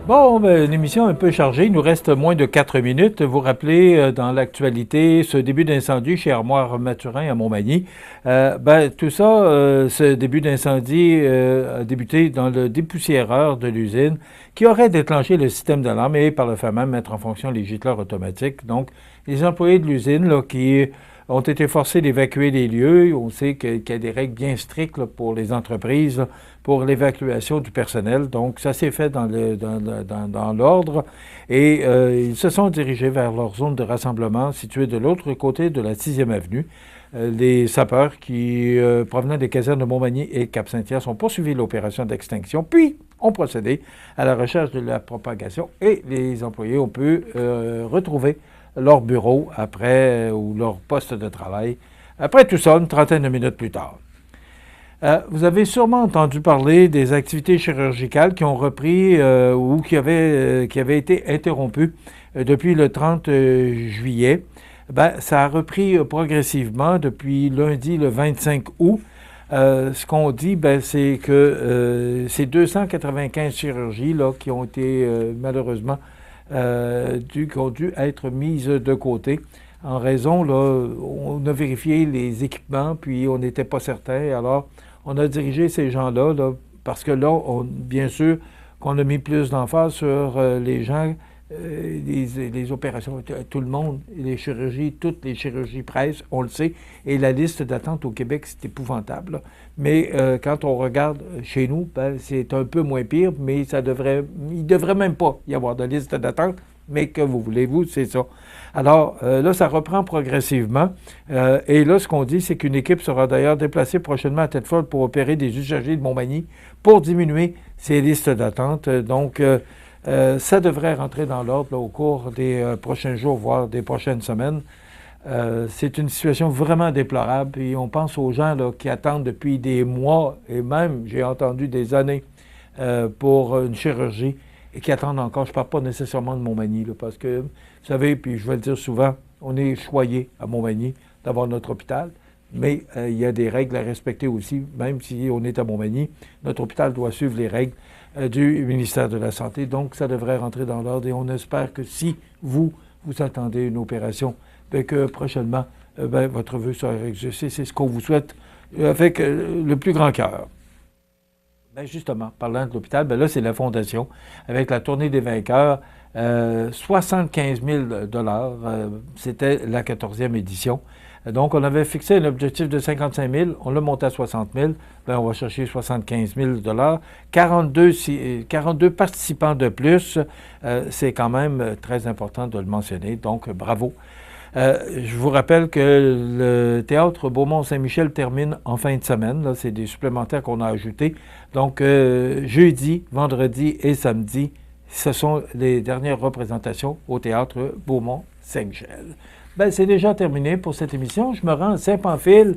Bon, ben, une émission un peu chargée. Il nous reste moins de 4 minutes. Vous rappelez, dans l'actualité, ce début d'incendie chez Armoire Mathurin à Montmagny. Tout ça, ce début d'incendie a débuté dans le dépoussiéreur de l'usine qui aurait déclenché le système d'alarme et par le fait même mettre en fonction les gicleurs automatiques. Donc, les employés de l'usine là, qui ont été forcés d'évacuer les lieux. On sait qu'il y a des règles bien strictes là, pour les entreprises, là, pour l'évacuation du personnel. Donc, ça s'est fait dans l'ordre. Et ils se sont dirigés vers leur zone de rassemblement située de l'autre côté de la 6e avenue. Les sapeurs qui provenaient des casernes de Montmagny et Cap-Saint-Hyacinthe ont poursuivi l'opération d'extinction, puis ont procédé à la recherche de la propagation et les employés ont pu retrouver leur bureau après ou leur poste de travail. Après tout ça, une trentaine de minutes plus tard. Vous avez sûrement entendu parler des activités chirurgicales qui ont repris ou qui avaient été interrompues depuis le 30 juillet. Ça a repris progressivement depuis lundi, le 25 août. Ce qu'on dit, c'est que ces 295 chirurgies là, qui ont été malheureusement qui ont dû être mises de côté. En raison, là, on a vérifié les équipements, puis on n'était pas certain. Alors, on a dirigé ces gens-là, là, parce que là, bien sûr, qu'on a mis plus d'emphase sur les gens, les opérations, tout le monde, les chirurgies, toutes les chirurgies pressent, on le sait, et la liste d'attente au Québec, c'est épouvantable. Là. Mais quand on regarde chez nous, c'est un peu moins pire, mais il ne devrait même pas y avoir de liste d'attente, mais que vous voulez-vous, c'est ça. Alors là, ça reprend progressivement. Et là, ce qu'on dit, c'est qu'une équipe sera d'ailleurs déplacée prochainement à Thetford pour opérer des usagers de Montmagny pour diminuer ces listes d'attente. Donc, ça devrait rentrer dans l'ordre au cours des prochains jours, voire des prochaines semaines. C'est une situation vraiment déplorable et on pense aux gens là, qui attendent depuis des mois et même, j'ai entendu, des années pour une chirurgie et qui attendent encore. Je ne parle pas nécessairement de Montmagny là, parce que, vous savez, puis je vais le dire souvent, on est choyé à Montmagny d'avoir notre hôpital, mais il y a des règles à respecter aussi, même si on est à Montmagny. Notre hôpital doit suivre les règles du ministère de la Santé. Donc, ça devrait rentrer dans l'ordre et on espère que si vous attendez une opération, que prochainement, votre vœu sera exaucé. C'est ce qu'on vous souhaite avec le plus grand cœur. Justement, parlant de l'hôpital, là, c'est la Fondation, avec la tournée des vainqueurs, 75 000 c'était la 14e édition. Donc, on avait fixé un objectif de 55 000, on l'a monté à 60 000, on va chercher 75 000 42 participants de plus, c'est quand même très important de le mentionner, donc bravo. Je vous rappelle que le théâtre Beaumont-Saint-Michel termine en fin de semaine. Là, c'est des supplémentaires qu'on a ajoutés. Donc, jeudi, vendredi et samedi, ce sont les dernières représentations au théâtre Beaumont-Saint-Michel. C'est déjà terminé pour cette émission. Je me rends à Saint-Pamphile.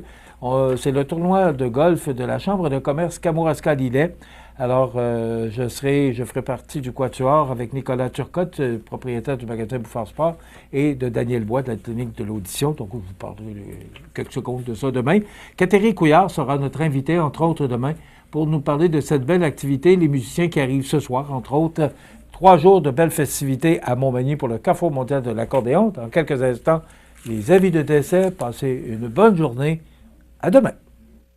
C'est le tournoi de golf de la Chambre de commerce Kamouraska-Lillet. Alors, je ferai partie du quatuor avec Nicolas Turcotte, propriétaire du magasin Bouffard Sport, et de Daniel Bois de la clinique de l'audition. Donc, je vous parlerai quelques secondes de ça demain. Catherine Couillard sera notre invitée, entre autres, demain, pour nous parler de cette belle activité. Les musiciens qui arrivent ce soir, entre autres, 3 jours de belles festivités à Montmagny pour le Carrefour mondial de l'accordéon. Dans quelques instants, les avis de décès. Passez une bonne journée. À demain.